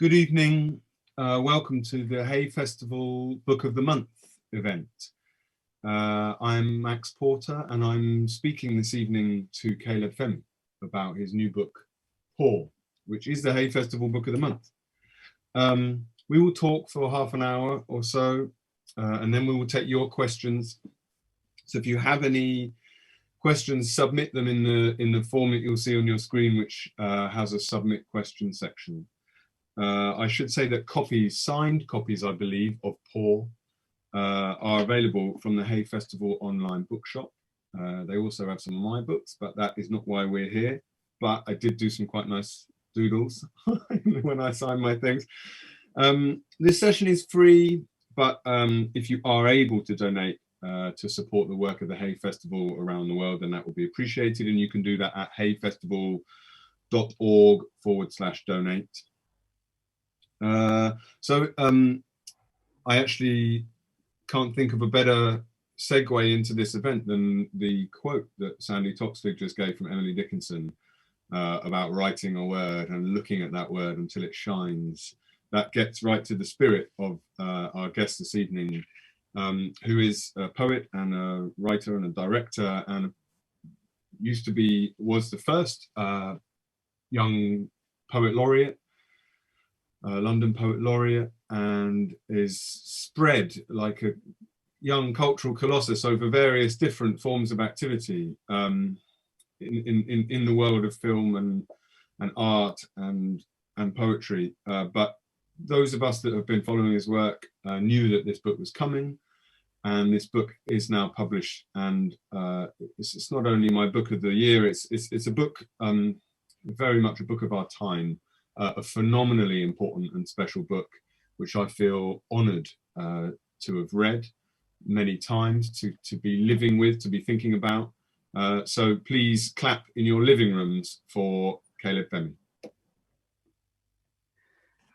Good evening. Welcome to the Hay Festival Book of the Month event. I'm Max Porter and I'm speaking this evening to Caleb Femi about his new book, Paul, which is the Hay Festival Book of the Month. We will talk for half an hour or so and then we will take your questions. So if you have any questions, submit them in the form that you'll see on your screen, which has a submit question section. I should say that signed copies, I believe, of Paul are available from the Hay Festival online bookshop. They also have some of my books, but that is not why we're here. But I did do some quite nice doodles when I signed my things. This session is free, but if you are able to donate to support the work of the Hay Festival around the world, then that will be appreciated. And you can do that at hayfestival.org/donate. I actually can't think of a better segue into this event than the quote that Sandy Toksvig just gave from Emily Dickinson about writing a word and looking at that word until it shines. That gets right to the spirit of our guest this evening, who is a poet and a writer and a director, and was the first young poet laureate, London Poet Laureate, and is spread like a young cultural colossus over various different forms of activity in the world of film and art and poetry. But those of us that have been following his work knew that this book was coming, and this book is now published. And it's not only my book of the year; it's a book, very much a book of our time. A phenomenally important and special book, which I feel honoured to have read many times, to be living with, to be thinking about. So please clap in your living rooms for Caleb Femi.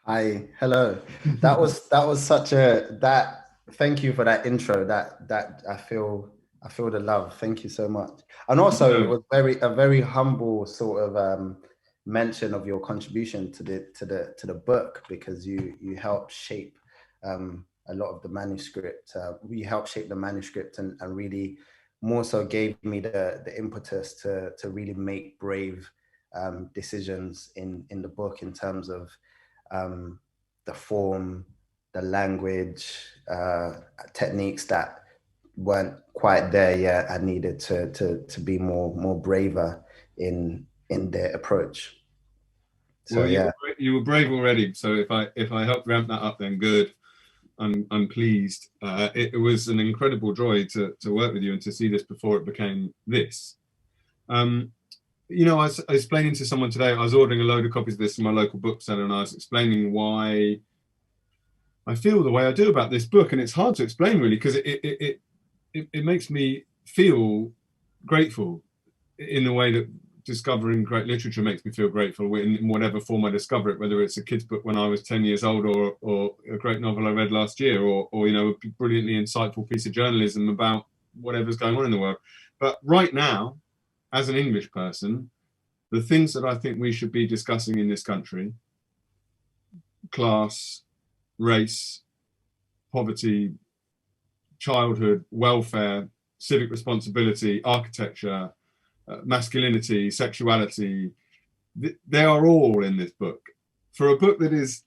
Hi, hello. That was such thank you for that intro. That I feel the love. Thank you so much. And also it was a very humble sort of mention of your contribution to the book, because you helped shape a lot of the manuscript. We helped shape the manuscript and really more so gave me the impetus to really make brave decisions in the book in terms of the form, the language, techniques that weren't quite there yet. I needed to be more braver in their approach. So well, you were brave already. So if I helped ramp that up, then good. I'm pleased. It was an incredible joy to work with you and to see this before it became this. I was explaining to someone today, I was ordering a load of copies of this from my local bookseller, and I was explaining why I feel the way I do about this book. And it's hard to explain really, because it makes me feel grateful in the way that discovering great literature makes me feel grateful in whatever form I discover it, whether it's a kid's book when I was 10 years old or a great novel I read last year or a brilliantly insightful piece of journalism about whatever's going on in the world. But right now, as an English person, the things that I think we should be discussing in this country, class, race, poverty, childhood, welfare, civic responsibility, architecture, masculinity, sexuality, they are all in this book. For a book that is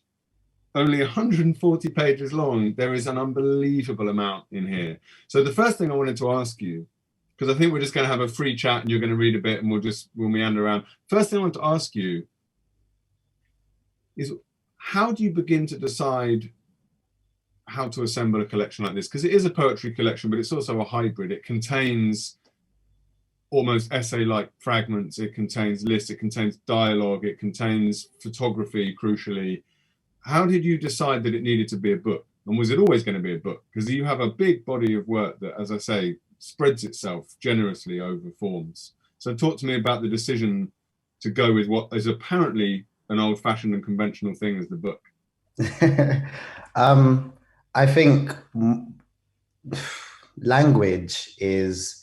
only 140 pages long, there is an unbelievable amount in here. So the first thing I wanted to ask you, because I think we're just going to have a free chat and you're going to read a bit and we'll meander around. First thing I want to ask you is, how do you begin to decide how to assemble a collection like this? Because it is a poetry collection, but it's also a hybrid. It contains almost essay-like fragments, it contains lists, it contains dialogue, it contains photography, crucially. How did you decide that it needed to be a book? And was it always going to be a book? Because you have a big body of work that, as I say, spreads itself generously over forms. So talk to me about the decision to go with what is apparently an old-fashioned and conventional thing as the book. I think language is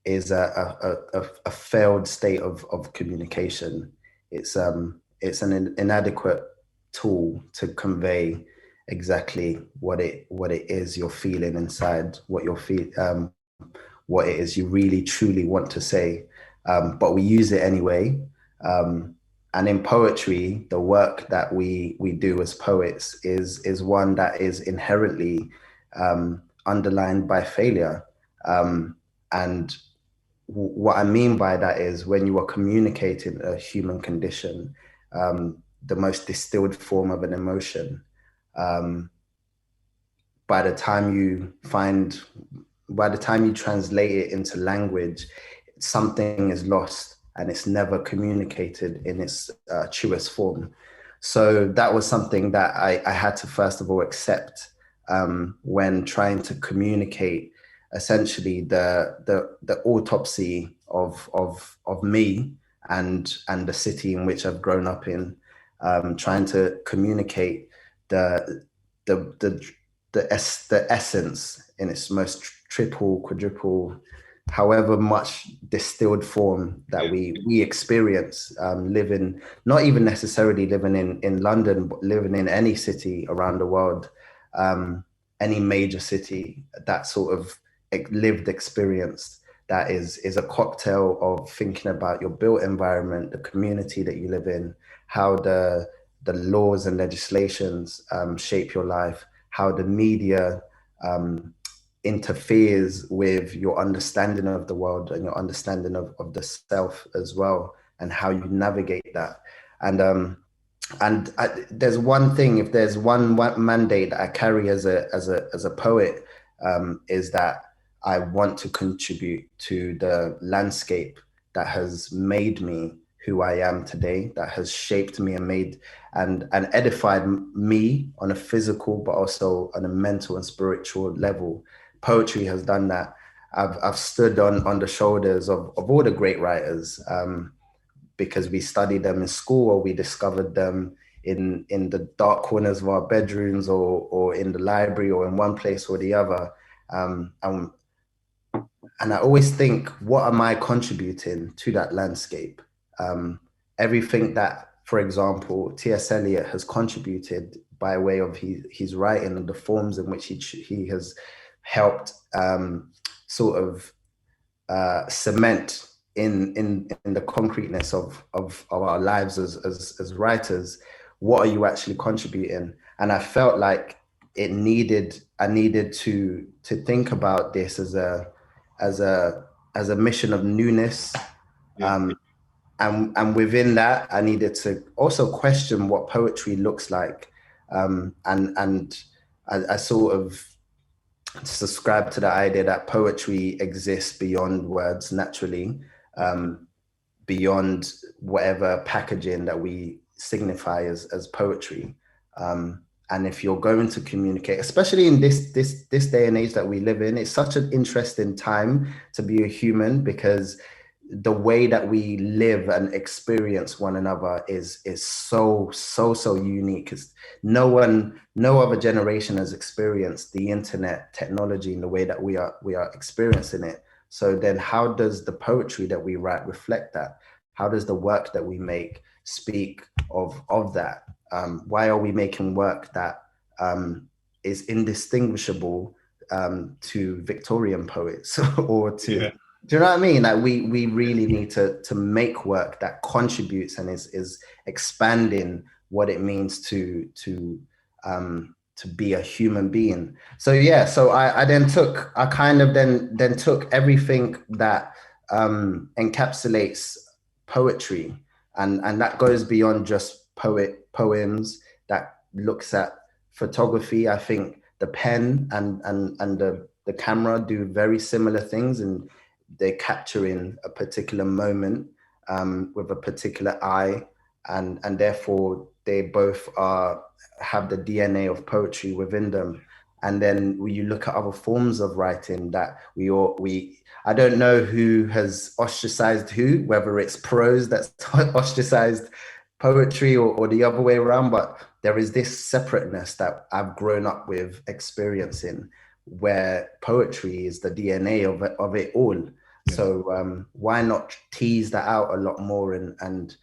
a failed state of communication. It's an inadequate tool to convey exactly what it is you're feeling inside, what what it is you really truly want to say. But we use it anyway. And in poetry, the work that we do as poets is one that is inherently underlined by failure. And what I mean by that is when you are communicating a human condition, the most distilled form of an emotion, by the time you translate it into language, something is lost and it's never communicated in its truest form. So that was something that I had to first of all accept when trying to communicate essentially the autopsy of me and the city in which I've grown up in, trying to communicate the essence in its most triple, quadruple, however much distilled form that we experience, living, not even necessarily living in London, but living in any city around the world, any major city, that sort of lived experience that is a cocktail of thinking about your built environment, the community that you live in, how the laws and legislations shape your life, how the media interferes with your understanding of the world and your understanding of the self as well, and how you navigate that. And there's one thing, if there's one mandate that I carry as a poet, is that I want to contribute to the landscape that has made me who I am today, that has shaped me and made and edified me on a physical, but also on a mental and spiritual level. Poetry has done that. I've stood on the shoulders of all the great writers, because we studied them in school, or we discovered them in the dark corners of our bedrooms, or in the library, or in one place or the other. And I always think, what am I contributing to that landscape? Everything that, for example, T.S. Eliot has contributed by way of his writing and the forms in which he has helped sort of cement in the concreteness of our lives as writers. What are you actually contributing? And I felt like I needed to think about this as a mission of newness. And within that, I needed to also question what poetry looks like. And I sort of subscribe to the idea that poetry exists beyond words naturally, beyond whatever packaging that we signify as poetry. And if you're going to communicate, especially in this day and age that we live in, it's such an interesting time to be a human, because the way that we live and experience one another is so unique. No other generation has experienced the internet technology in the way that we are experiencing it. So then how does the poetry that we write reflect that? How does the work that we make speak of that? Why are we making work that is indistinguishable to Victorian poets or to do you know what I mean? Like we really need to make work that contributes and is expanding what it means to be a human being. So yeah, so I kind of then took everything that encapsulates poetry, and that goes beyond just poems, that looks at photography. I think the pen and the camera do very similar things, and they're capturing a particular moment with a particular eye, and therefore they both have the DNA of poetry within them. And then when you look at other forms of writing that I don't know who has ostracized who, whether it's prose that's ostracized poetry or the other way around, but there is this separateness that I've grown up with experiencing, where poetry is the DNA of it all. Yeah. So why not tease that out a lot more and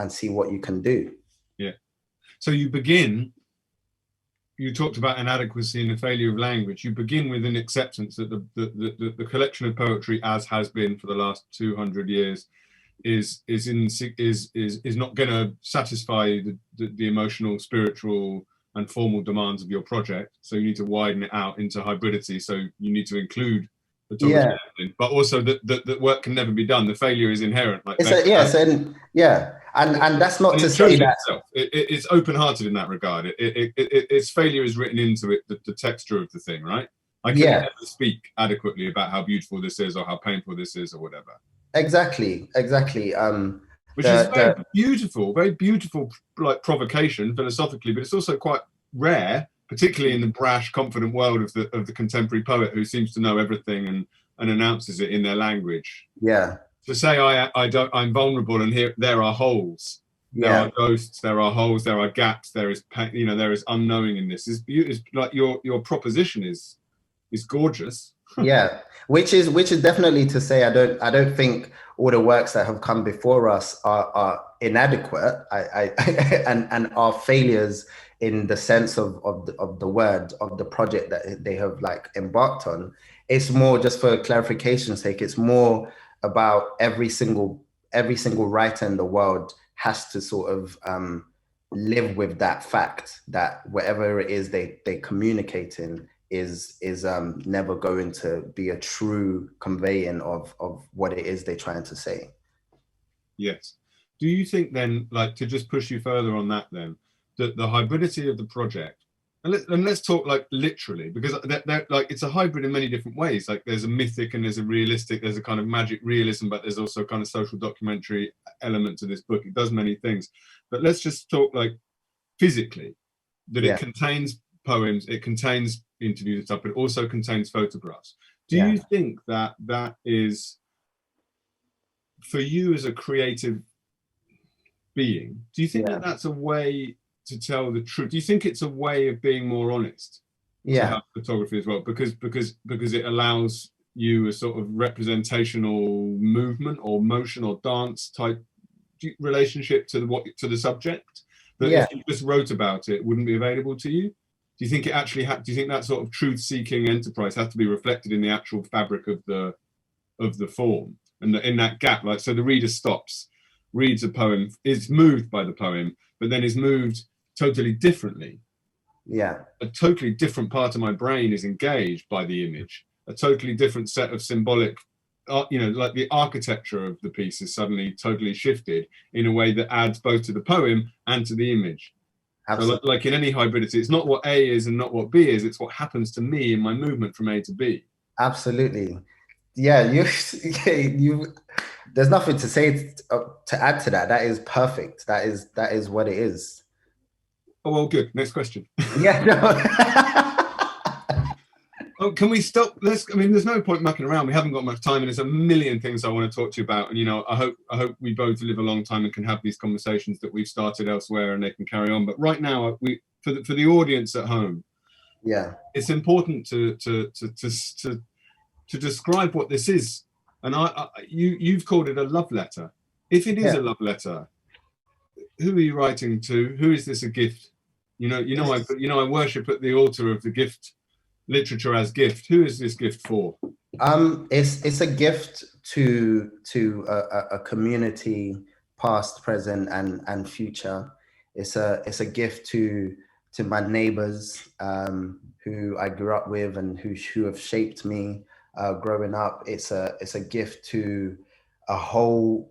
see what you can do? Yeah. So you begin, you talked about inadequacy and the failure of language. You begin with an acceptance that the collection of poetry, as has been for the last 200 years, is not going to satisfy the emotional, spiritual, and formal demands of your project. So you need to widen it out into hybridity. So you need to include photography, but also that work can never be done. The failure is inherent. Like and that's not to say that it's open-hearted in that regard. Its failure is written into it, the texture of the thing, right? I can never speak adequately about how beautiful this is or how painful this is or whatever. Exactly. Which is very beautiful, like provocation philosophically, but it's also quite rare, particularly in the brash, confident world of the contemporary poet who seems to know everything and announces it in their language. Yeah. To say I'm vulnerable and there are holes, there are ghosts, there are holes, there are gaps, there is there is unknowing in this. Is like your proposition is gorgeous. Yeah, which is definitely to say I don't think all the works that have come before us are inadequate. And are failures in the sense of the word of the project that they have like embarked on. It's more just for clarification's sake. It's more about every single writer in the world has to sort of live with that fact that whatever it is they communicate in is never going to be a true conveying of what it is they're trying to say. Yes. Do you think then, like, to just push you further on that then, that the hybridity of the project, and let's talk like literally, because like it's a hybrid in many different ways. Like there's a mythic and there's a realistic, there's a kind of magic realism, but there's also a kind of social documentary element to this book. It does many things. But let's just talk like physically, that it contains poems, it contains interviews and stuff, but it also contains photographs. Do you think that is, for you as a creative being, do you think that that's a way to tell the truth? Do you think it's a way of being more honest to have photography as well? Because it allows you a sort of representational movement or motion or dance type relationship to the subject that if you just wrote about it wouldn't be available to you? Do you think it actually do you think that sort of truth-seeking enterprise has to be reflected in the actual fabric of the form, and in that gap, like, so the reader stops, reads a poem, is moved by the poem, but then is moved totally differently. Yeah. A totally different part of my brain is engaged by the image. A totally different set of symbolic, like the architecture of the piece is suddenly totally shifted in a way that adds both to the poem and to the image. So like in any hybridity, it's not what A is and not what B is, it's what happens to me in my movement from A to B. Absolutely. Yeah, you there's nothing to say to add to that. That is perfect. That is what it is. Oh, well, good. Next question. Yeah, no. Oh, can we stop? There's no point mucking around. We haven't got much time, and there's a million things I want to talk to you about. And I hope we both live a long time and can have these conversations that we've started elsewhere, and they can carry on. But right now, for the audience at home, it's important to describe what this is. And you've called it a love letter. If it is a love letter, who are you writing to? Who is this a gift? I worship at the altar of the gift. Literature as gift. Who is this gift for? It's a gift to a community, past, present, and future. It's a gift to my neighbors who I grew up with and who have shaped me growing up. It's a gift to a whole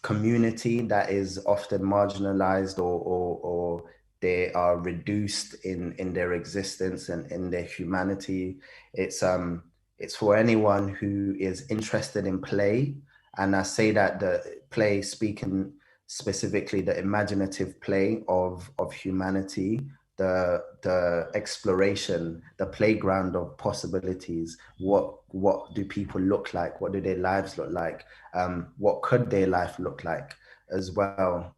community that is often marginalized or they are reduced in their existence and in their humanity. It's for anyone who is interested in play, and I say that the play, speaking specifically the imaginative play of humanity, the exploration, the playground of possibilities. What do people look like? What do their lives look like? What could their life look like as well?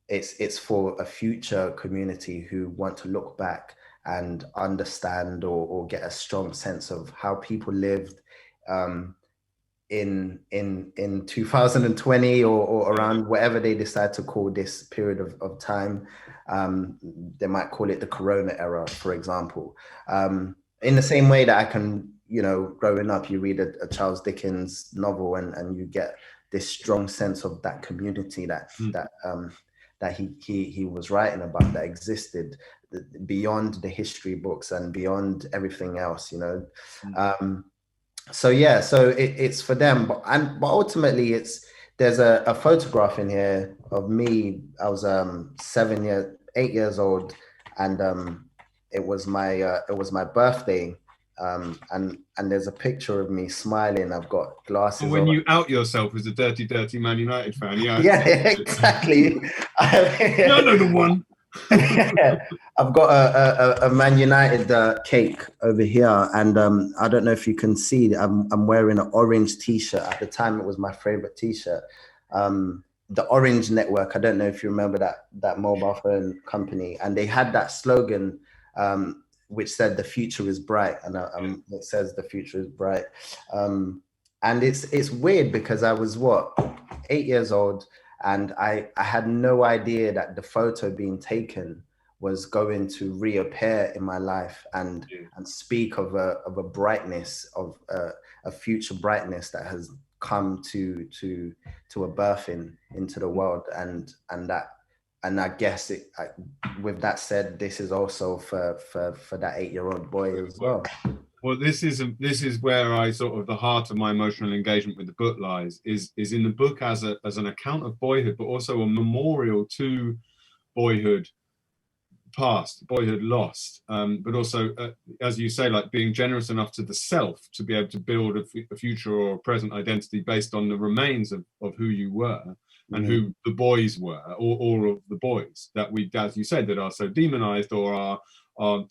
It's for a future community who want to look back and understand or get a strong sense of how people lived in 2020 or around whatever they decide to call this period of time. They might call it the Corona era, for example. In the same way that I can, you know, growing up, you read a Charles Dickens novel and you get this strong sense of that community that he was writing about, that existed beyond the history books and beyond everything else, you know. So yeah, so it's for them, but ultimately there's a photograph in here of me. I was 8 years old, and it was my birthday, and there's a picture of me smiling. I've got glasses when on. you out yourself as a dirty Man United fan, yeah. Yeah, exactly. No, no, the one. I've got a Man United cake over here, and I don't know if you can see. I'm wearing an orange T-shirt. At the time, it was my favorite T-shirt. The Orange Network. I don't know if you remember that mobile phone company, and they had that slogan, which said "The future is bright," and it says "The future is bright." And it's weird because I was 8 years old. And I had no idea that the photo being taken was going to reappear in my life and speak of a brightness, of a future brightness that has come to a birthing into the world. And I guess with that said, this is also for that 8-year-old boy as well. Well, this is where I sort of the heart of my emotional engagement with the book lies, is in the book as an account of boyhood, but also a memorial to boyhood past, boyhood lost, but also, as you say, like being generous enough to the self to be able to build a future or a present identity based on the remains of who you were and who the boys were, or all of the boys that we, as you said, that are so demonized or are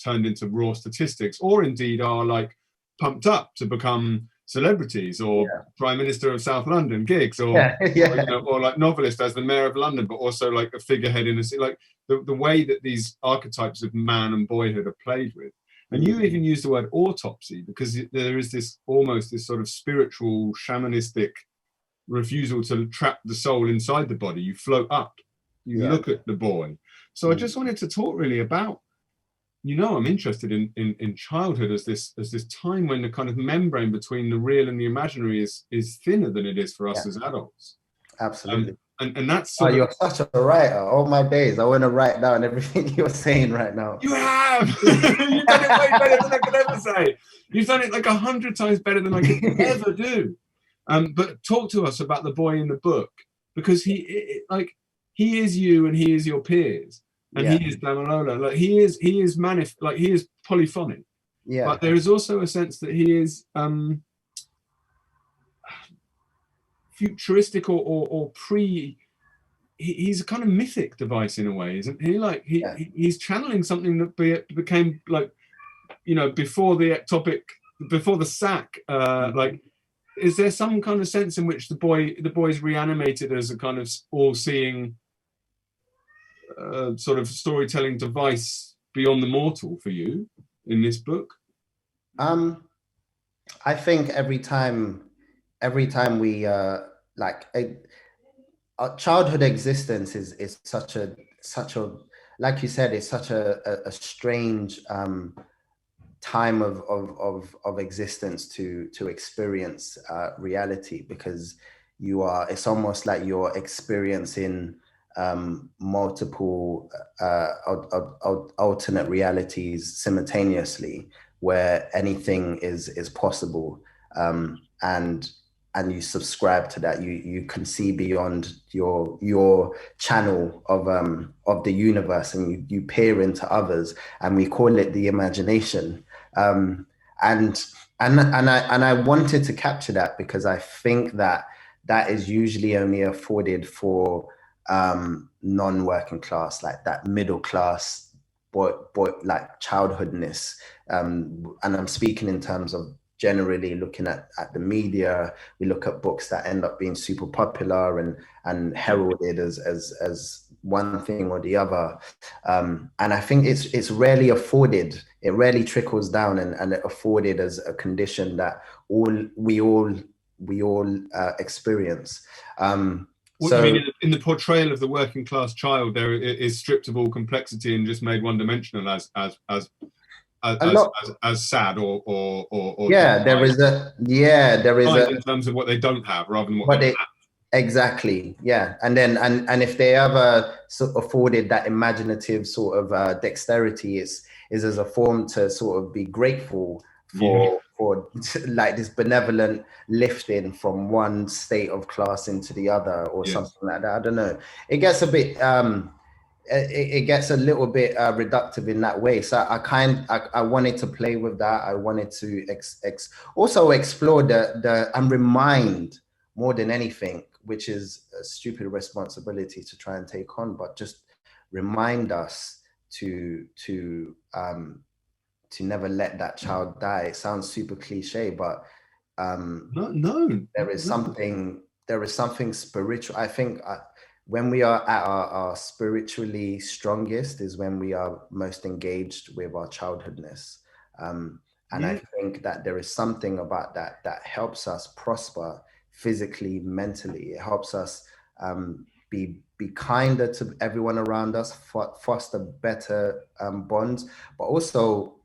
turned into raw statistics, or indeed are like pumped up to become celebrities or Prime Minister of South London gigs, or, or, you know, or like novelist as the Mayor of London, but also like a figurehead in a city, like the way that these archetypes of man and boyhood are played with. And you even use the word autopsy because there is this almost this sort of spiritual shamanistic refusal to trap the soul inside the body. You float up, you look at the boy. So I just wanted to talk really about, you know, I'm interested in childhood as this time when the kind of membrane between the real and the imaginary is thinner than it is for us as adults. Absolutely. And that's you're such a writer. All my days, I want to write down everything you're saying right now. You have. You've done it way better than I could ever say. You've done it like 100 times better than I could ever do. But talk to us about the boy in the book, because he is you and he is your peers. And he is Damalola. Like he is polyphonic. Yeah. But there is also a sense that he is futuristic or he's a kind of mythic device in a way, isn't he? Like he's channeling something that became, like, you know, before the ectopic, before the sack. Like, is there some kind of sense in which the boy's reanimated as a kind of all-seeing sort of storytelling device beyond the mortal for you in this book? I think every time we our childhood existence is such a like you said, it's such a strange time of existence to experience reality, because it's almost like you're experiencing multiple alternate realities simultaneously, where anything is possible, and you subscribe to that. You can see beyond your channel of the universe, and you peer into others, and we call it the imagination. And I wanted to capture that because I think that is usually only afforded for non-working class, like that middle class boy like childhoodness. And I'm speaking in terms of generally looking at the media. We look at books that end up being super popular and heralded as one thing or the other. And I think it's rarely afforded. It rarely trickles down and afforded as a condition that we all experience. What So you mean in the portrayal of the working class child, there is stripped of all complexity and just made one dimensional as sad or yeah, there is in terms of what they don't have rather than what they have. Exactly, yeah. And then and if they ever sort of afforded that imaginative sort of dexterity, is as a form to sort of be grateful for like this benevolent lifting from one state of class into the other, or something like that. I don't know. It gets a bit it gets a little bit reductive in that way. So I wanted to play with that. I wanted to also explore the and remind, more than anything, which is a stupid responsibility to try and take on, but just remind us to never let that child die. It sounds super cliche, but there is something spiritual. I think when we are at our spiritually strongest is when we are most engaged with our childhoodness. And I think that there is something about that helps us prosper physically, mentally. It helps us be kinder to everyone around us, foster better bonds, but also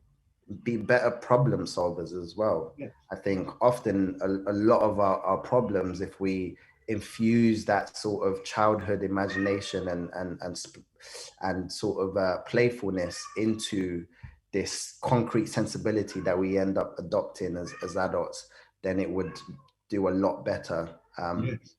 be better problem solvers as well. I think often a lot of our problems, if we infuse that sort of childhood imagination and sort of playfulness into this concrete sensibility that we end up adopting as adults, then it would do a lot better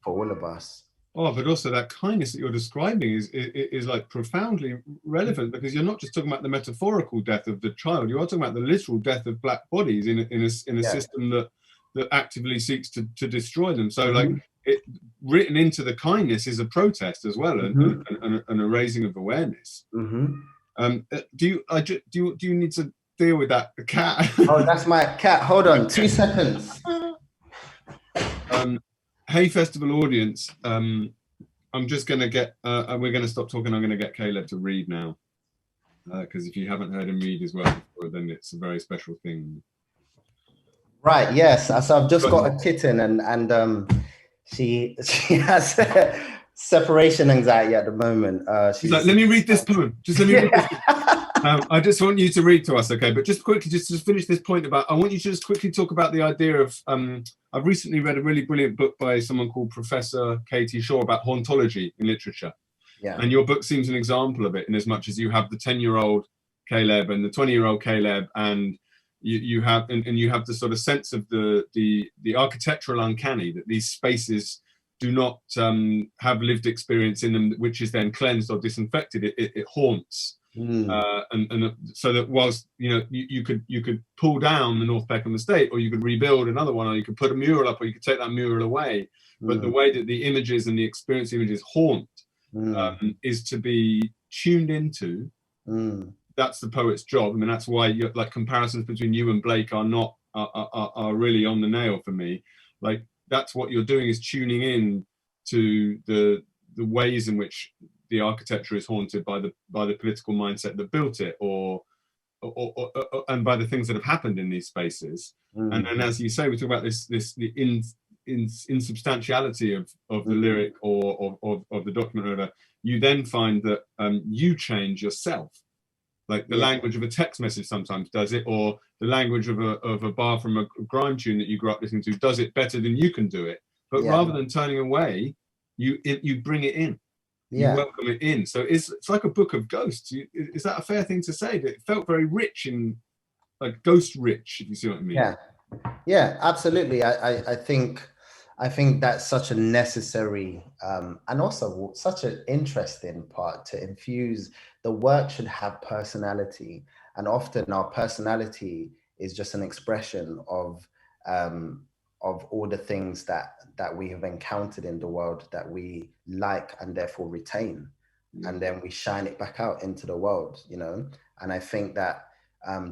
for all of us. Oh, but also that kindness that you're describing is like profoundly relevant, because you're not just talking about the metaphorical death of the child, you are talking about the literal death of black bodies in a system that actively seeks to destroy them. So like written into the kindness is a protest as well, and a raising of awareness. Do you need to deal with that cat? Oh, that's my cat. Hold on, 2 seconds. Hey Festival audience, I'm just going to get, we're going to stop talking. I'm going to get Caleb to read now, because if you haven't heard him read as well before, then it's a very special thing. Right, yes. So I've just got a kitten, and she has separation anxiety at the moment. She's like, let me read this poem. Just let me read this poem. I just want you to read to us, okay? But just quickly, just to finish this point about, I want you to just quickly talk about the idea of, I've recently read a really brilliant book by someone called Professor Katie Shaw about hauntology in literature. Yeah. And your book seems an example of it, in as much as you have the 10-year-old Caleb and the 20-year-old Caleb, and you have the sort of sense of the architectural uncanny, that these spaces do not have lived experience in them, which is then cleansed or disinfected. It haunts. And so that whilst you could pull down the North Peckham estate, or you could rebuild another one, or you could put a mural up, or you could take that mural away, but the way that the images and the experience images haunt is to be tuned into. That's the poet's job. I mean, that's why like comparisons between you and Blake are really on the nail for me. Like, that's what you're doing, is tuning in to the ways in which the architecture is haunted by the political mindset that built it, or and by the things that have happened in these spaces. And as you say, we talk about the insubstantiality of the lyric or of the document, or whatever. You then find that you change yourself. Like the language of a text message sometimes does it, or the language of a bar from a grime tune that you grew up listening to does it better than you can do it. But rather than turning away, you bring it in. You welcome it in. So it's like a book of ghosts. Is that a fair thing to say? That it felt very rich, in like ghost rich, if you see what I mean? Yeah, absolutely. I think that's such a necessary and also such an interesting part to infuse. The work should have personality, and often our personality is just an expression of all the things that we have encountered in the world that we like and therefore retain, and then we shine it back out into the world, And I think that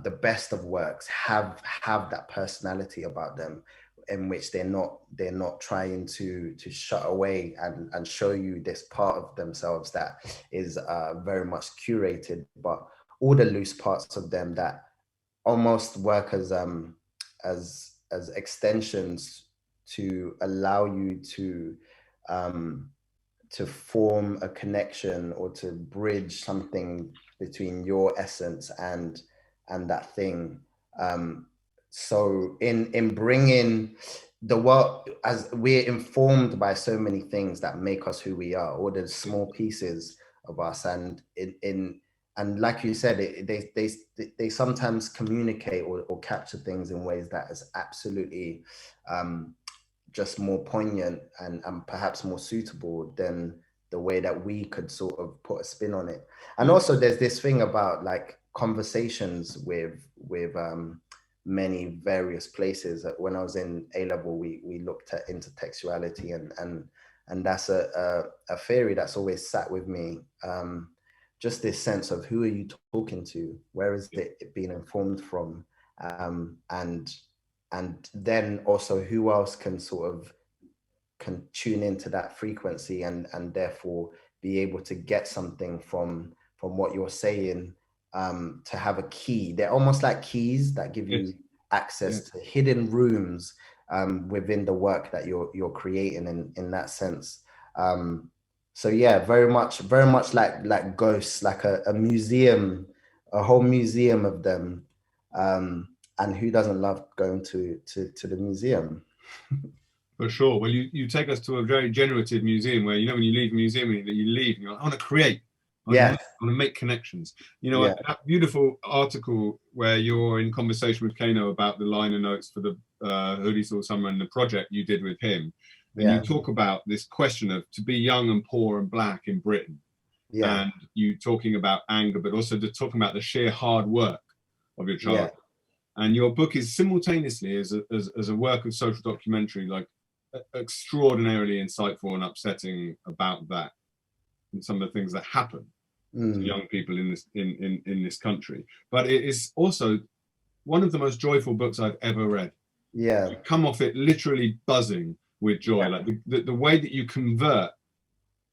the best of works have that personality about them, in which they're not trying to shut away and show you this part of themselves that is very much curated, but all the loose parts of them that almost work as extensions to allow you to form a connection or to bridge something between your essence and that thing. So in bringing the world, as we're informed by so many things that make us who we are, all the small pieces of us, and and like you said, they sometimes communicate or capture things in ways that is absolutely just more poignant and perhaps more suitable than the way that we could sort of put a spin on it. And also there's this thing about like conversations with many various places. When I was in A-level, we looked at intertextuality, and that's a theory that's always sat with me. Just this sense of who are you talking to? Where is it being informed from? And then also who else can tune into that frequency and therefore be able to get something from what you're saying, to have a key. They're almost like keys that give you access to hidden rooms within the work that you're creating in that sense. So yeah, very much like ghosts, like a museum, a whole museum of them. And who doesn't love going to the museum? For sure. Well, you take us to a very generative museum where, you know, when you leave a museum, you leave and you're like, I want to create. I want to make connections. You know, that beautiful article where you're in conversation with Kano about the liner notes for the Hoodie Saw Summer and the project you did with him. And you talk about this question of to be young and poor and black in Britain. And you talking about anger, but also talking about the sheer hard work of your childhood. And your book is simultaneously as a work of social documentary, like extraordinarily insightful and upsetting about that and some of the things that happen to young people in this country. But it is also one of the most joyful books I've ever read. You come off it literally buzzing with joy, like the way that you convert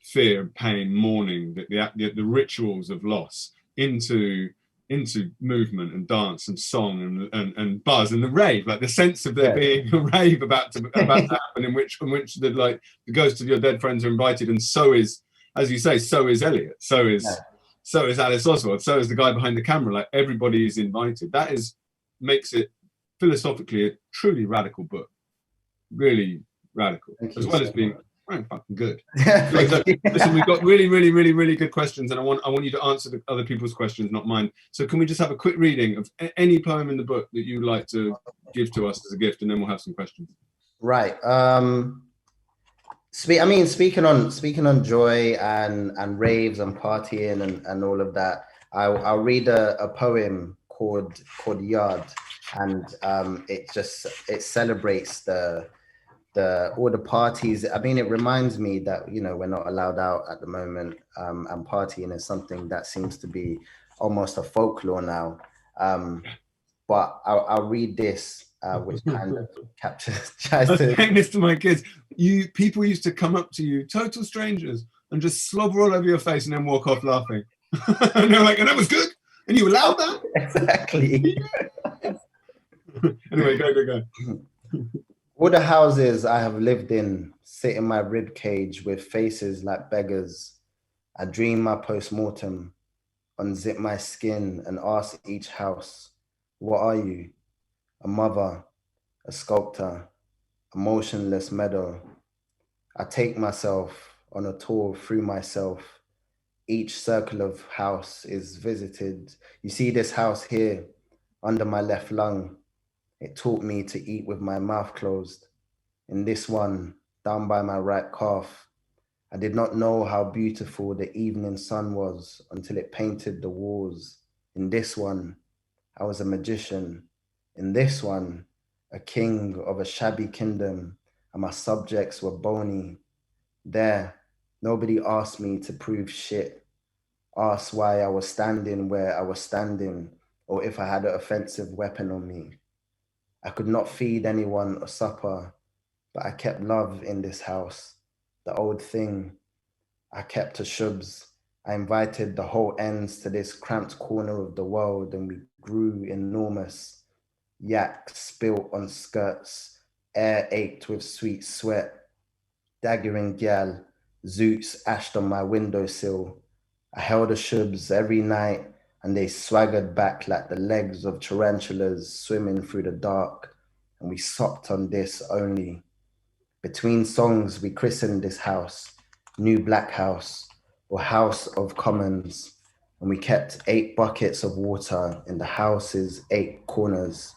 fear, pain, mourning, the rituals of loss into movement and dance and song and buzz and the rave, like the sense of there being a rave about to happen, in which the ghosts of your dead friends are invited, and so is, as you say, so is Elliot, so is Alice Oswald, so is the guy behind the camera. Like everybody is invited. That makes it philosophically a truly radical book, really radical, as well as being fucking good. Listen, we've got really good questions, and I want you to answer the other people's questions, not mine. So can we just have a quick reading of any poem in the book that you'd like to give to us as a gift, and then we'll have some questions. Right. Speaking on joy and raves and partying and all of that, I'll read a poem called Cordyard, and it celebrates all the parties. I mean, it reminds me that, you know, we're not allowed out at the moment, and partying is something that seems to be almost a folklore now. But I'll read this, which kind of tries to. Saying this to my kids. People used to come up to you, total strangers, and just slobber all over your face and then walk off laughing. And they're like, and that was good? And you allowed that? Exactly. Anyway, go. All the houses I have lived in sit in my rib cage with faces like beggars. I dream my post-mortem, unzip my skin and ask each house, what are you? A mother, a sculptor, a motionless meadow. I take myself on a tour through myself. Each circle of house is visited. You see this house here under my left lung. It taught me to eat with my mouth closed. In this one, down by my right calf, I did not know how beautiful the evening sun was until it painted the walls. In this one, I was a magician. In this one, a king of a shabby kingdom, and my subjects were bony. There, nobody asked me to prove shit, asked why I was standing where I was standing, or if I had an offensive weapon on me. I could not feed anyone a supper, but I kept love in this house, the old thing. I kept a shubs. I invited the whole ends to this cramped corner of the world, and we grew enormous. Yak spilt on skirts, air ached with sweet sweat. Daggering gal, zoots ashed on my windowsill. I held the shubs every night, and they swaggered back like the legs of tarantulas swimming through the dark, and we supped on this only. Between songs, we christened this house New Black House or House of Commons, and we kept 8 buckets of water in the house's 8 corners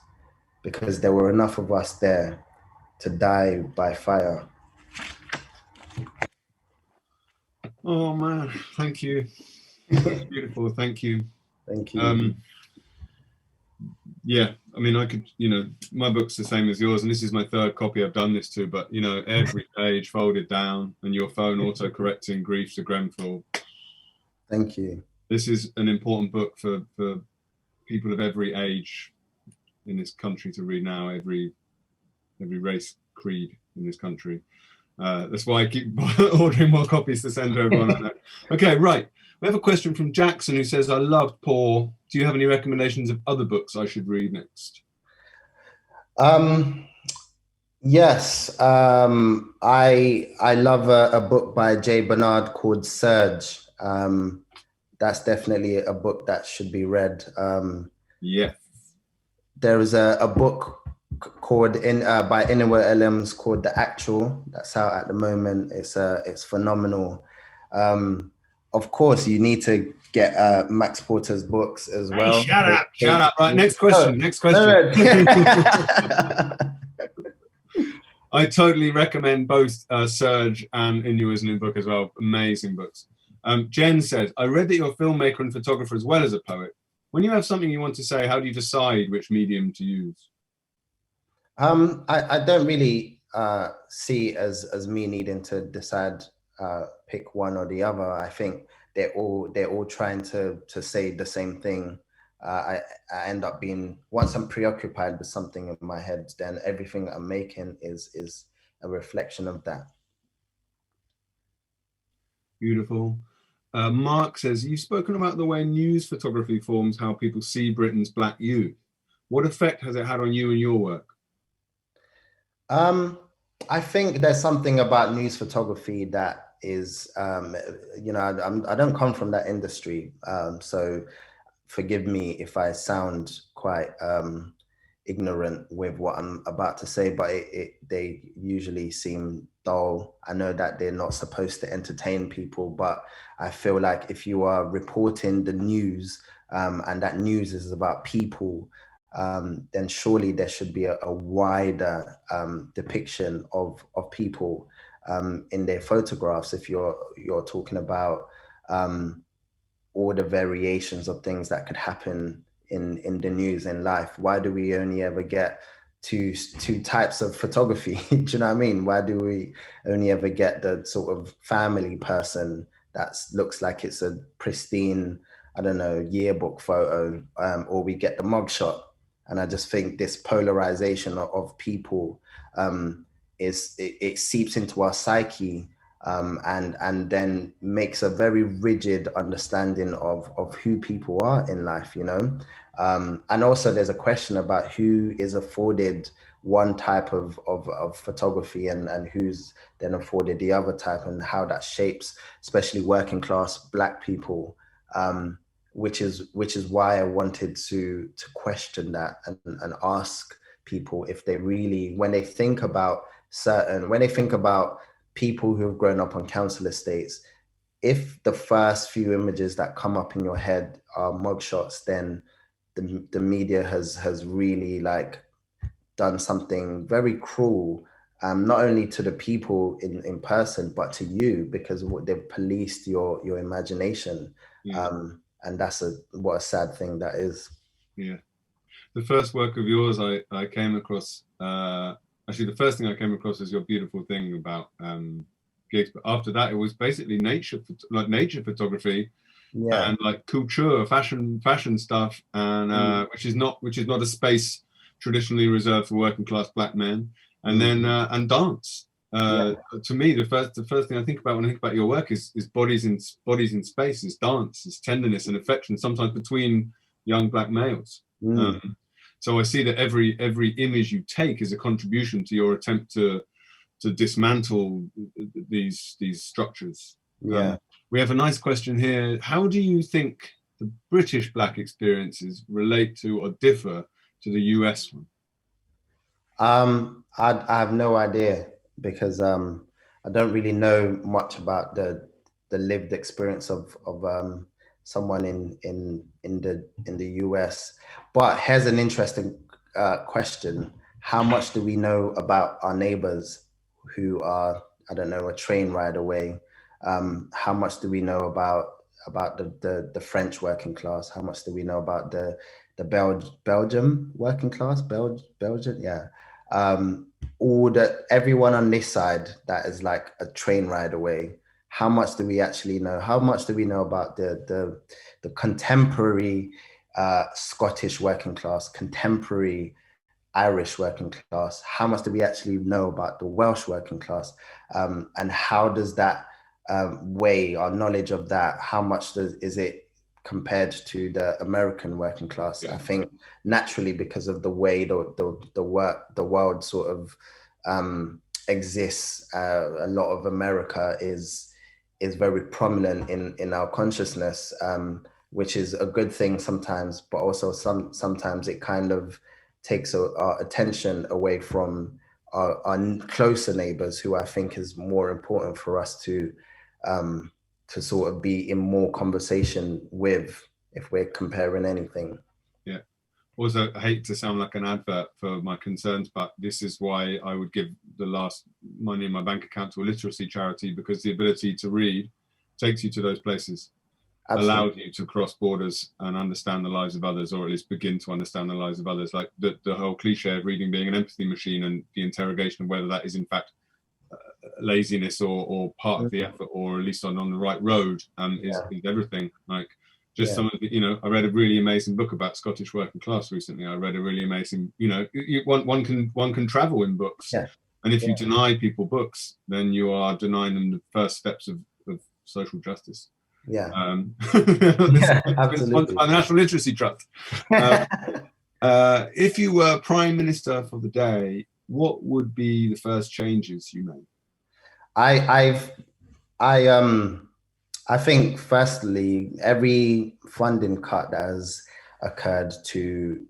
because there were enough of us there to die by fire. Oh man, thank you. That's beautiful. Thank you. Thank you. Yeah, I mean, I could, my book's the same as yours, and this is my 3rd copy I've done this to, but every page folded down and your phone auto-correcting griefs to Grenfell. Thank you. This is an important book for people of every age in this country to read now, every race, creed in this country. That's why I keep ordering more copies to send to everyone. Okay, right. We have a question from Jackson who says, I loved Paul. Do you have any recommendations of other books I should read next? Yes. I love a book by J. Bernard called Surge. That's definitely a book that should be read. Yeah. There is a book called by Inua Elliams called The Actual. That's out at the moment. It's phenomenal. Of course, you need to get Max Porter's books as well. Hey, shut up. Right, next question. No. I totally recommend both Surge and Inua's new book as well. Amazing books. Jen says, I read that you're a filmmaker and photographer as well as a poet. When you have something you want to say, how do you decide which medium to use? I don't really see as me needing to decide pick one or the other. I think they're all trying to say the same thing. I end up being, once I'm preoccupied with something in my head, then everything I'm making is a reflection of that. Beautiful. Mark says, you've spoken about the way news photography forms how people see Britain's Black youth. What effect has it had on you and your work? I think there's something about news photography that is, I don't come from that industry, so forgive me if I sound quite ignorant with what I'm about to say, but they usually seem dull. I know that they're not supposed to entertain people, but I feel like if you are reporting the news and that news is about people, then surely there should be a wider depiction of people in their photographs. If you're talking about all the variations of things that could happen in the news in life, why do we only ever get two types of photography? Do you know what I mean? Why do we only ever get the sort of family person that looks like it's a pristine, I don't know, yearbook photo, or we get the mugshot? And I just think this polarization of people it seeps into our psyche, and then makes a very rigid understanding of who people are in life, and also there's a question about who is afforded one type of photography and who's then afforded the other type, and how that shapes especially working class Black people, which is why I wanted to question that and ask people if they really, when they think about people who have grown up on council estates, if the first few images that come up in your head are mugshots, then the media has really done something very cruel, not only to the people in person, but to you, because they've policed your imagination. Yeah. And what a sad thing that is. Yeah. The first work of yours I came across, actually the first thing I came across was your beautiful thing about gigs, but after that it was basically nature photography, yeah, and couture, fashion stuff, and which is not a space traditionally reserved for working class Black men, and then and dance. To me, the first thing I think about when I think about your work is bodies in space, is dance, is tenderness and affection, sometimes between young Black males. So I see that every image you take is a contribution to your attempt to dismantle these structures. Yeah. We have a nice question here. How do you think the British Black experiences relate to or differ to the US one? I have no idea because I don't really know much about the lived experience of someone in the US. But here's an interesting question: how much do we know about our neighbors who are, I don't know, a train ride away? How much do we know about the French working class? How much do we know about the Belgium working class? Belgium, yeah. All everyone on this side that is like a train ride away. How much do we actually know? How much do we know about the contemporary Scottish working class, contemporary Irish working class? How much do we actually know about the Welsh working class? And how does that weigh our knowledge of that? How much is it compared to the American working class? Yeah. I think naturally, because of the way the world sort of exists, a lot of America is very prominent in our consciousness, which is a good thing sometimes, but also sometimes it kind of takes our attention away from our closer neighbors, who I think is more important for us to sort of be in more conversation with, if we're comparing anything. Yeah. Also, I hate to sound like an advert for my concerns, but this is why I would give the last money in my bank account to a literacy charity, because the ability to read takes you to those places. Absolutely. Allows you to cross borders and understand the lives of others, or at least begin to understand the lives of others. Like the whole cliche of reading being an empathy machine, and the interrogation of whether that is in fact laziness or part of the effort, or at least on the right road, is everything. Like just some of the, I read a really amazing book about Scottish working class recently. I read a really amazing, one can travel in books, and if you deny people books, then you are denying them the first steps of social justice. Yeah. Absolutely. Our National Literacy Trust. If you were Prime Minister for the day, what would be the first changes you made? I think firstly, every funding cut that has occurred to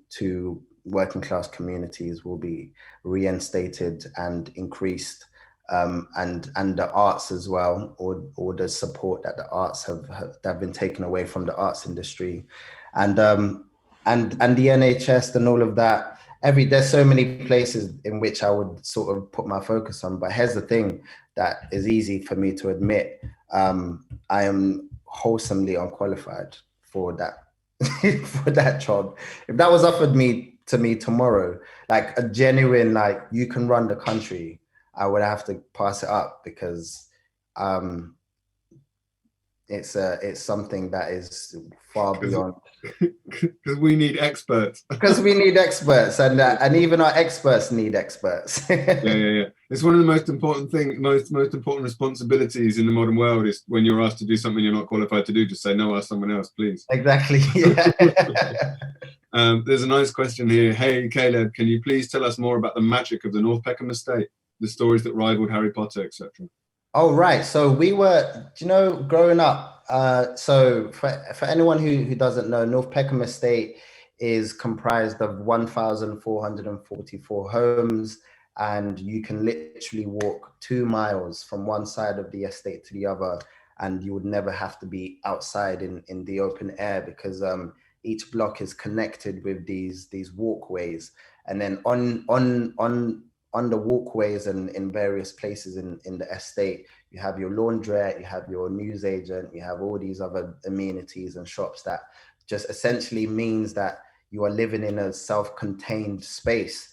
working class communities will be reinstated and increased. And the arts as well, or the support that the arts have been taken away from the arts industry, and the NHS and all of that. There's so many places in which I would sort of put my focus on. But here's the thing that is easy for me to admit: I am wholesomely unqualified for that for that job. If that was offered to me tomorrow, like a genuine, like, you can run the country, I would have to pass it up, because it's something that is far beyond. Because we need experts. Because we need experts, and even our experts need experts. Yeah. It's one of the most important most important responsibilities in the modern world, is when you're asked to do something you're not qualified to do, just say no, ask someone else, please. Exactly. Yeah. There's a nice question here. Hey, Caleb, can you please tell us more about the magic of the North Peckham estate, the stories that rivaled Harry Potter, etc.? Oh, right. So we were, growing up, so for anyone who doesn't know, North Peckham estate is comprised of 1,444 homes, and you can literally walk 2 miles from one side of the estate to the other, and you would never have to be outside in the open air, because each block is connected with these walkways. And then on the walkways and in various places in the estate, you have your laundrette, you have your newsagent, you have all these other amenities and shops that just essentially means that you are living in a self-contained space.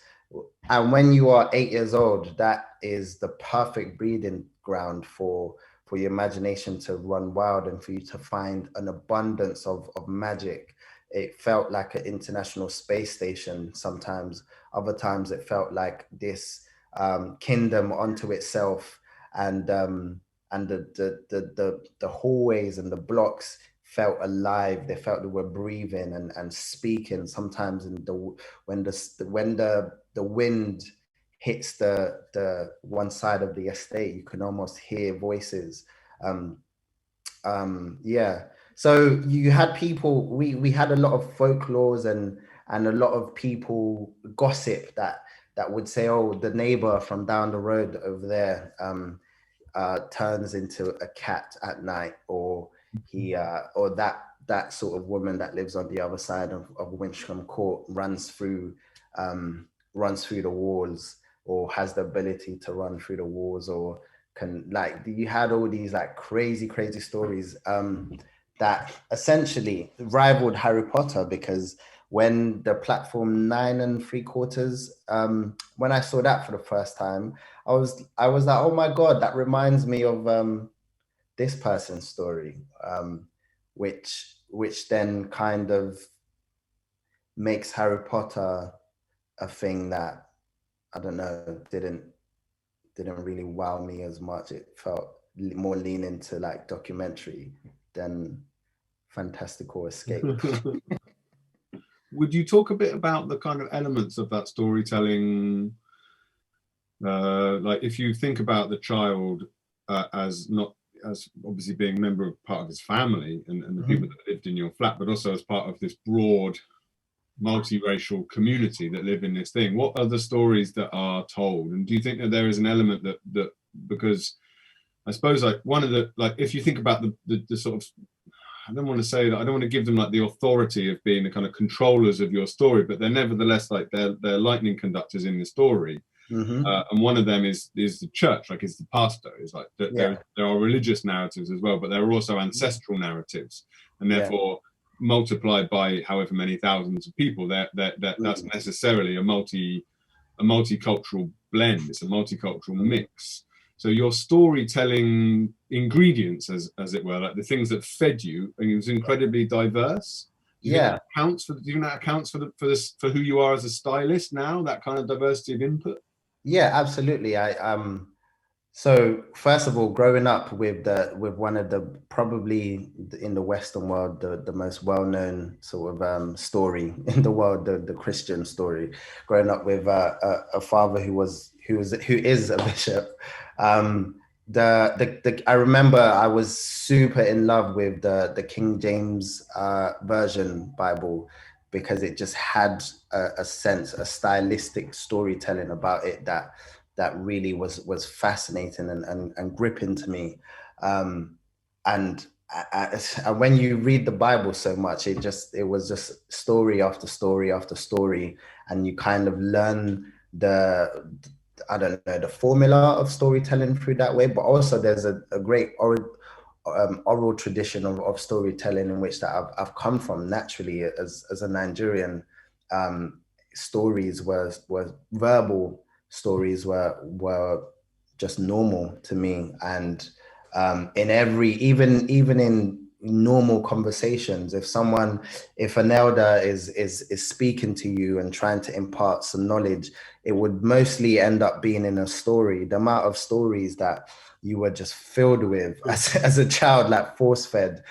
And when you are 8 years old, that is the perfect breeding ground for your imagination to run wild, and for you to find an abundance of magic. It felt like an international space station sometimes. Other times it felt like this kingdom unto itself, and the hallways and the blocks felt alive. They felt they were breathing and speaking. Sometimes when the wind hits the one side of the estate, you can almost hear voices. Yeah. So you had people. We had a lot of folklores and a lot of people gossip that would say, oh, the neighbor from down the road over there turns into a cat at night, or he or that sort of woman that lives on the other side of Winchcombe Court runs through the walls, or has the ability to run through the walls, or can, like, you had all these like crazy stories that essentially rivaled Harry Potter, because when the platform 9 3/4, when I saw that for the first time, I was like, oh my God, that reminds me of this person's story, which then kind of makes Harry Potter a thing that, I don't know, didn't really wow me as much. It felt more lean into like documentary than fantastical escape. Would you talk a bit about the kind of elements of that storytelling? Like, if you think about the child as not as obviously being a member of part of his family and the people that lived in your flat, but also as part of this broad multiracial community that live in this thing, what are the stories that are told? And do you think that there is an element that because I suppose, like, one of the, like, if you think about the sort of, I don't want to say that, I don't want to give them like the authority of being the kind of controllers of your story, but they're nevertheless like they're lightning conductors in the story. And one of them is the church, like, is the pastor. Is like there are religious narratives as well, but there are also ancestral narratives, and therefore multiplied by however many thousands of people, that's necessarily a multicultural blend. It's a multicultural mix. So your storytelling ingredients, as it were, like the things that fed you, and it was incredibly diverse. Do you think that accounts for? Do you think that accounts for who you are as a stylist now? That kind of diversity of input. Yeah, absolutely. So first of all, growing up with one of the, probably in the Western world, the most well-known sort of story in the world, the Christian story, growing up with a father who is a bishop. I remember I was super in love with the King James version Bible, because it just had a sense, a stylistic storytelling about it that really was fascinating and gripping to me. And when you read the Bible so much, it was just story after story after story, and you kind of learn I don't know, the formula of storytelling through that way. But also there's a great oral tradition of storytelling in which that I've come from naturally as a Nigerian. Stories were verbal stories were just normal to me, and in even in normal conversations, if an elder is speaking to you and trying to impart some knowledge, it would mostly end up being in a story. The amount of stories that you were just filled with as a child, like force-fed,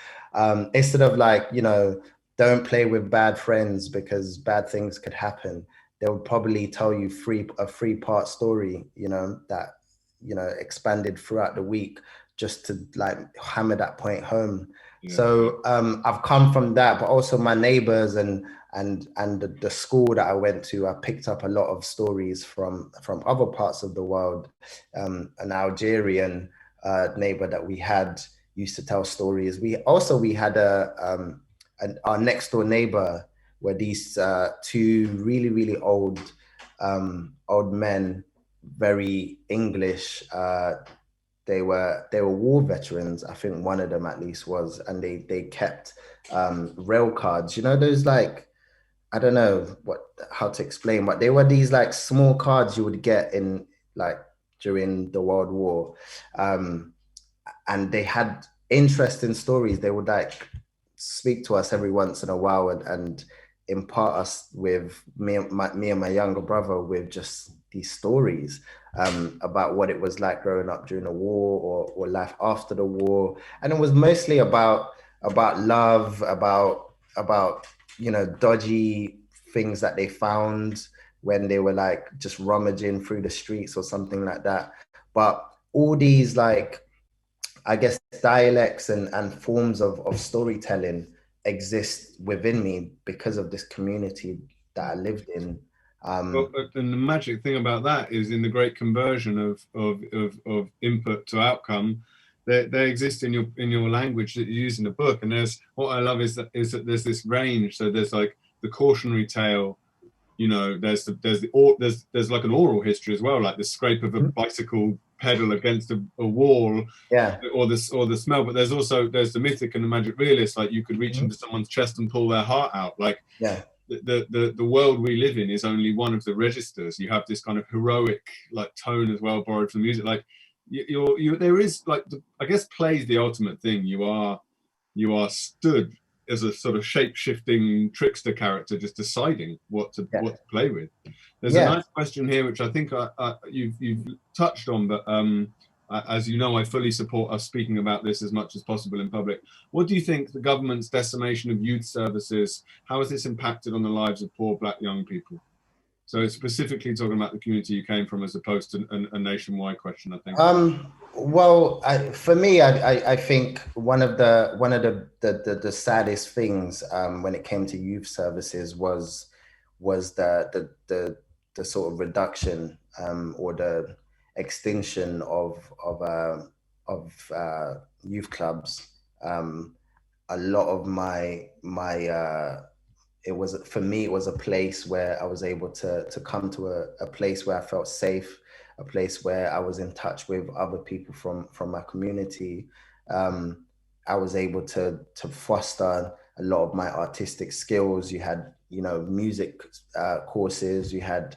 instead of like, don't play with bad friends because bad things could happen, they would probably tell you a 3-part story, that expanded throughout the week, just to like hammer that point home. So I've come from that, but also my neighbors and the school that I went to, I picked up a lot of stories from other parts of the world. An Algerian neighbor that we had used to tell stories. We had our next door neighbor, were these 2 really, really old men, very English. They were war veterans. I think one of them at least was, and they kept rail cards. Those, like, I don't know how to explain, but they were these like small cards you would get in like during the World War, and they had interesting stories. They would like speak to us every once in a while and impart us with me and my younger brother with just these stories about what it was like growing up during the war or life after the war. And it was mostly about about love, about dodgy things that they found when they were like just rummaging through the streets or something like that. But all these, like, I guess, dialects and forms of storytelling exist within me because of this community that I lived in. Well, and the magic thing about that is in the great conversion of input to outcome, they exist in your language that you use in the book. And there's what I love is that there's this range. So there's like the cautionary tale, there's like an oral history as well, like the scrape of a bicycle pedal against a wall, Yeah. or the smell. But there's the mythic and the magic realist, like you could reach into someone's chest and pull their heart out, like. Yeah. The world we live in is only one of the registers. You have this kind of heroic like tone as well, borrowed from music. Like there is like I guess play's the ultimate thing. You are stood as a sort of shape-shifting trickster character, just deciding what to play with. There's a nice question here, which I think you've touched on, but as you know, I fully support us speaking about this as much as possible in public. What do you think the government's decimation of youth services, how has this impacted on the lives of poor Black young people? So it's specifically talking about the community you came from as opposed to a nationwide question, I think. Well, for me, I think one of the saddest things when it came to youth services was the sort of reduction or the extinction of youth clubs. A lot of my it was, for me, it was a place where I was able to come to a place where I felt safe, a place where I was in touch with other people from my community. I was able to foster a lot of my artistic skills. You had, music courses, you had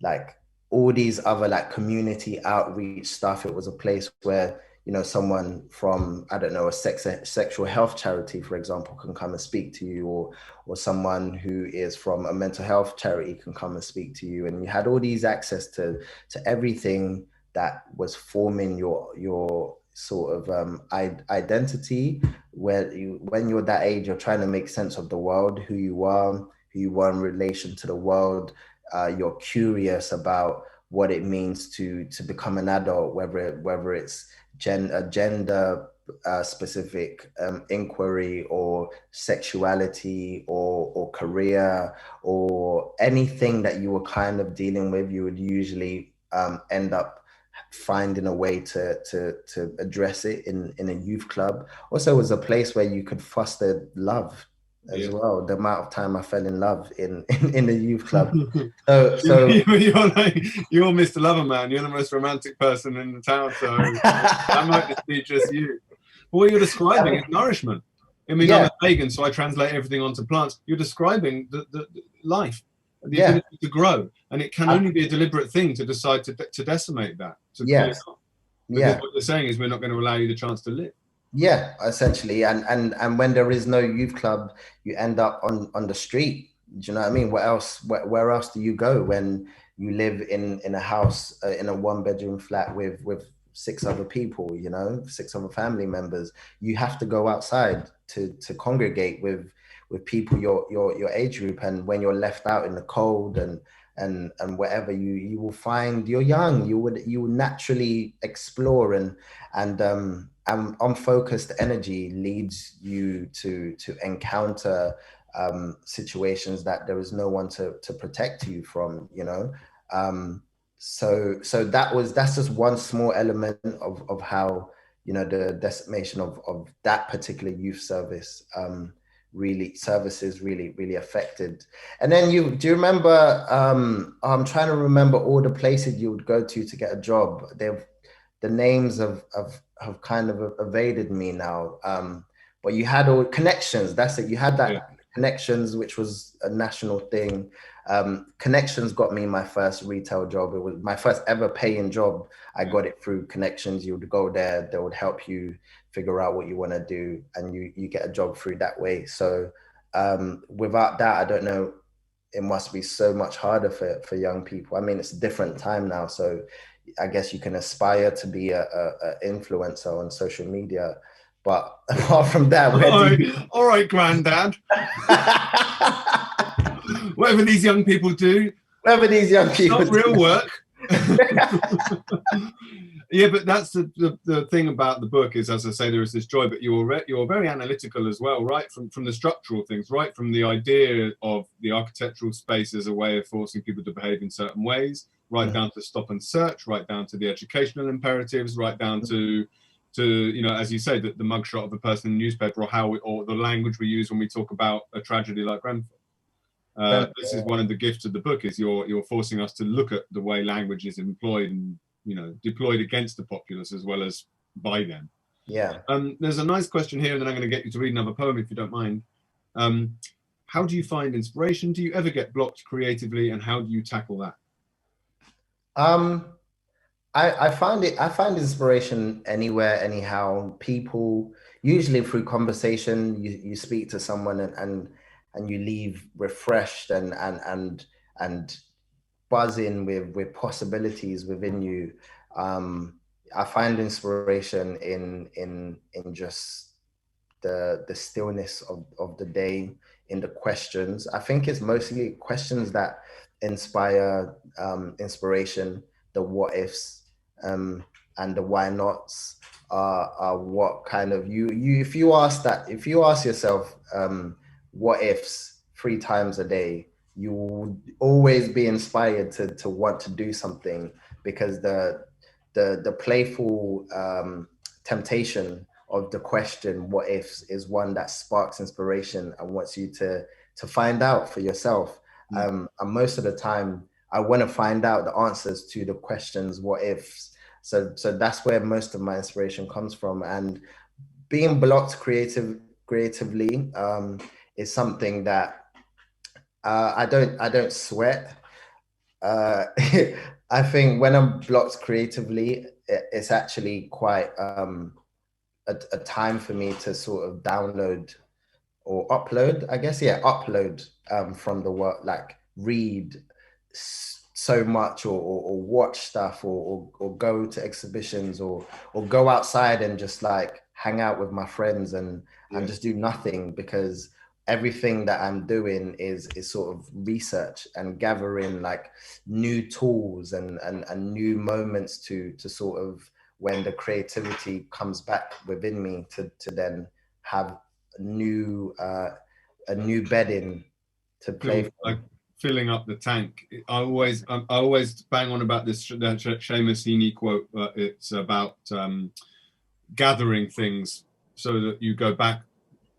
like all these other like community outreach stuff. It was a place where, someone from, I don't know, a sexual health charity, for example, can come and speak to you, or someone who is from a mental health charity can come and speak to you. And you had all these access to everything that was forming your sort of identity, where when you're that age, you're trying to make sense of the world, who you are in relation to the world. You're curious about what it means to become an adult, whether it's gender specific inquiry, or sexuality, or career, or anything that you were kind of dealing with. You would usually end up finding a way to address it in a youth club. Also, it was a place where you could foster love as well. The amount of time I fell in love in the youth club. So you're Mr. Lover Man. You're the most romantic person in the town. So that might just be just you. But what you're describing is nourishment. I mean, I'm a vegan, so I translate everything onto plants. You're describing the life, the ability to grow, and it can only be a deliberate thing to decide to decimate that. Because what you're saying is we're not going to allow you the chance to live. Yeah, essentially. And when there is no youth club, you end up on the street. Do you know what I mean? Where else do you go when you live in a house, in a 1-bedroom flat with 6 other people, 6 other family members? You have to go outside to congregate with people your age group. And when you're left out in the cold and wherever, you will find, you're young, you will naturally explore, and unfocused energy leads you to encounter situations that there is no one to protect you from, so that's just one small element of how, the decimation of that particular youth services really affected. And then do you remember, I'm trying to remember all the places you would go to get a job. The names have kind of evaded me now. But you had all connections. That's it. You had that connections, which was a national thing. Connections got me my first retail job. It was my first ever paying job. I got it through connections. You would go there, they would help you figure out what you want to do, and you get a job through that way. So without that, I don't know, it must be so much harder for young people. I mean, it's a different time now, so I guess you can aspire to be a influencer on social media, But apart from that, All right, Grandad. Whatever these young people do, whatever these young people not real work. Yeah, but that's the thing about the book is, as I say, there is this joy, but you're very analytical as well, right? From the structural things, right from the idea of the architectural space as a way of forcing people to behave in certain ways, right down to stop and search, right down to the educational imperatives, right down to you know, as you say, the mugshot of a person in the newspaper, or the language we use when we talk about a tragedy like Grenfell. This is one of the gifts of the book, is you're forcing us to look at the way language is employed and, you know, deployed against the populace as well as by them. Yeah. There's a nice question here, and then I'm going to get you to read another poem if you don't mind. How do you find inspiration? Do you ever get blocked creatively, and how do you tackle that? I find inspiration anywhere, anyhow. People, usually through conversation, you speak to someone and you leave refreshed and buzzing with possibilities within you. I find inspiration in just the stillness of the day, in the questions. I think it's mostly questions that inspire inspiration. The what ifs and the why nots are what kind of if you ask yourself what ifs 3 times a day, you will always be inspired to want to do something, because the playful temptation of the question what ifs is one that sparks inspiration and wants you to find out for yourself. And most of the time I want to find out the answers to the questions what ifs. So that's where most of my inspiration comes from. And being blocked creatively is something that I don't sweat. I think when I'm blocked creatively, it's actually quite a time for me to sort of download or upload, I guess. Yeah, upload from the work, like read so much or watch stuff or go to exhibitions or go outside and just like hang out with my friends and just do nothing, because everything that I'm doing is sort of research and gathering like new tools and new moments to sort of, when the creativity comes back within me, to then have a new bedding to play from. Like filling up the tank. I always bang on about this Seamus Heaney quote. It's about gathering things so that you go back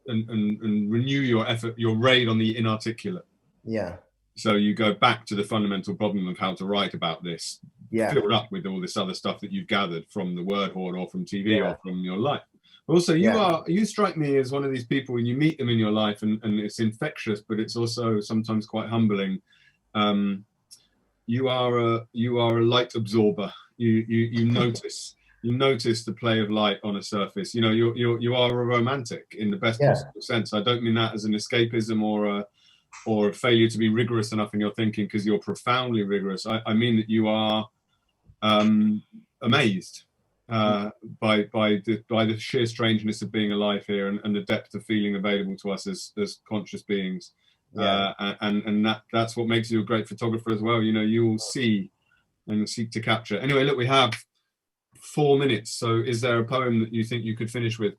and renew your effort, your raid on the inarticulate. Yeah. So you go back to the fundamental problem of how to write about this, filled up with all this other stuff that you've gathered from the word hoard or from TV or from your life. Also, you strike me as one of these people when you meet them in your life, and it's infectious, but it's also sometimes quite humbling. You are a light absorber. You notice. You notice the play of light on a surface. You know, you are a romantic in the best possible sense. I don't mean that as an escapism or a failure to be rigorous enough in your thinking, because you're profoundly rigorous. I mean that you are amazed by the sheer strangeness of being alive here and the depth of feeling available to us as conscious beings. And that's what makes you a great photographer as well. You know, you will see and seek to capture. Anyway, look, we have 4 minutes. So is there a poem that you think you could finish with?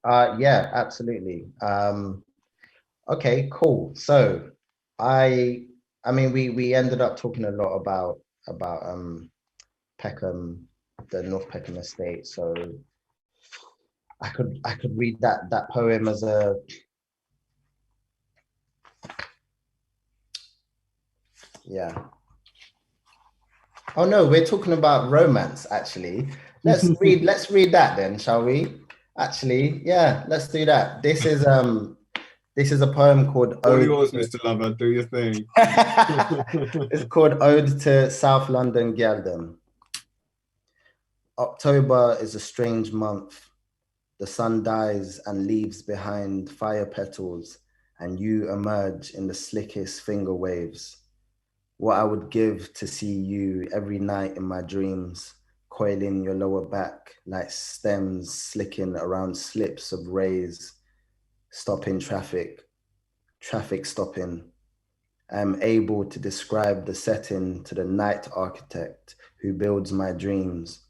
Yeah, absolutely. Okay, cool. So I mean, we ended up talking a lot about Peckham, the North Peckham estate. So I could read that poem as a Oh no, we're talking about romance actually. Let's read that then, shall we? Actually, yeah, let's do that. This is a poem called All yours, Mr. Lover, do your thing. It's called Ode to South London Girldom. October is a strange month. The sun dies and leaves behind fire petals, and you emerge in the slickest finger waves. What I would give to see you every night in my dreams, coiling your lower back like stems slicking around slips of rays, stopping traffic stopping. I am able to describe the setting to the night architect who builds my dreams.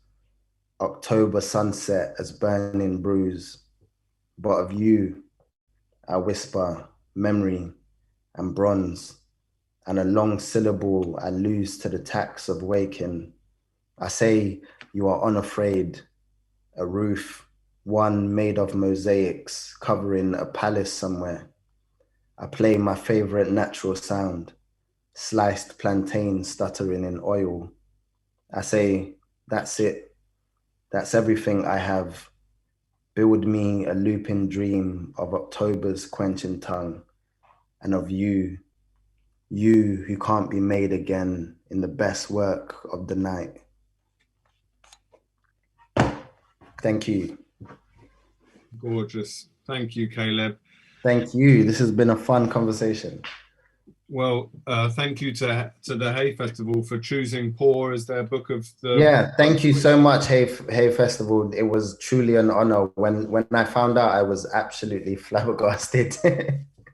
October sunset as burning bruise, but of you I whisper memory and bronze, and a long syllable I lose to the tax of waking. I say you are unafraid, a roof, one made of mosaics covering a palace somewhere. I play my favorite natural sound, sliced plantain stuttering in oil. I say, that's it. That's everything I have. Build me a looping dream of October's quenching tongue and of you, you who can't be made again in the best work of the night. Thank you. Gorgeous. Thank you, Caleb. Thank you. This has been a fun conversation. Well, thank you to the Hay Festival for choosing Poor as their book of the... Yeah, thank you so much, Hay Festival. It was truly an honor. When I found out, I was absolutely flabbergasted.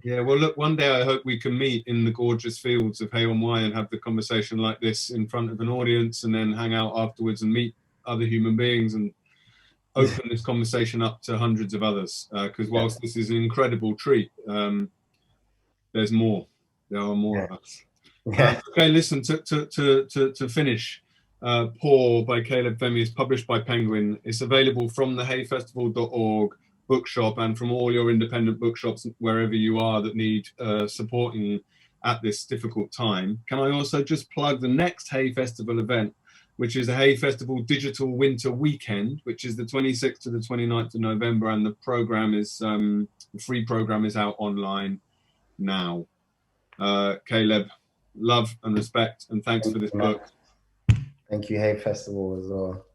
Yeah, well, look, one day I hope we can meet in the gorgeous fields of Hay-on-Wye and have the conversation like this in front of an audience, and then hang out afterwards and meet other human beings and open this conversation up to hundreds of others. Because whilst this is an incredible treat, there's more. There are more of us. Okay, listen, to finish, Poor by Caleb Femi is published by Penguin. It's available from the hayfestival.org bookshop and from all your independent bookshops wherever you are that need supporting at this difficult time. Can I also just plug the next Hay Festival event, which is the Hay Festival Digital Winter Weekend, which is the 26th to the 29th of November, and the program is the free program is out online now. Caleb, love and respect, and thanks for this book. Thank you, Hay Festival, as well.